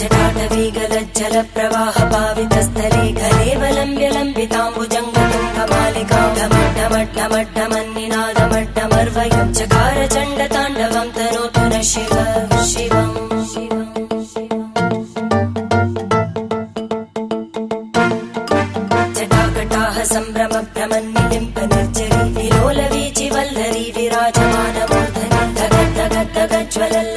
जटाटवीगलज्जल प्रवाह पावितस्थले कलेवलम्ब्य लम्बिताम्बुजङ्गतुङ्गमालिकां ढमड्ढमड्ढमड्ढमन्निनादमड्ढमर्वयं चकार चण्डताण्डवं तनोतु न शिव शिवम् जटाकटाह सम्भ्रम भ्रमन्निलिम्प निर्जरी विलोलवीचि वल्लरी विराजमानमूर्धनि धगद्धगद्धगज्ज्वलल्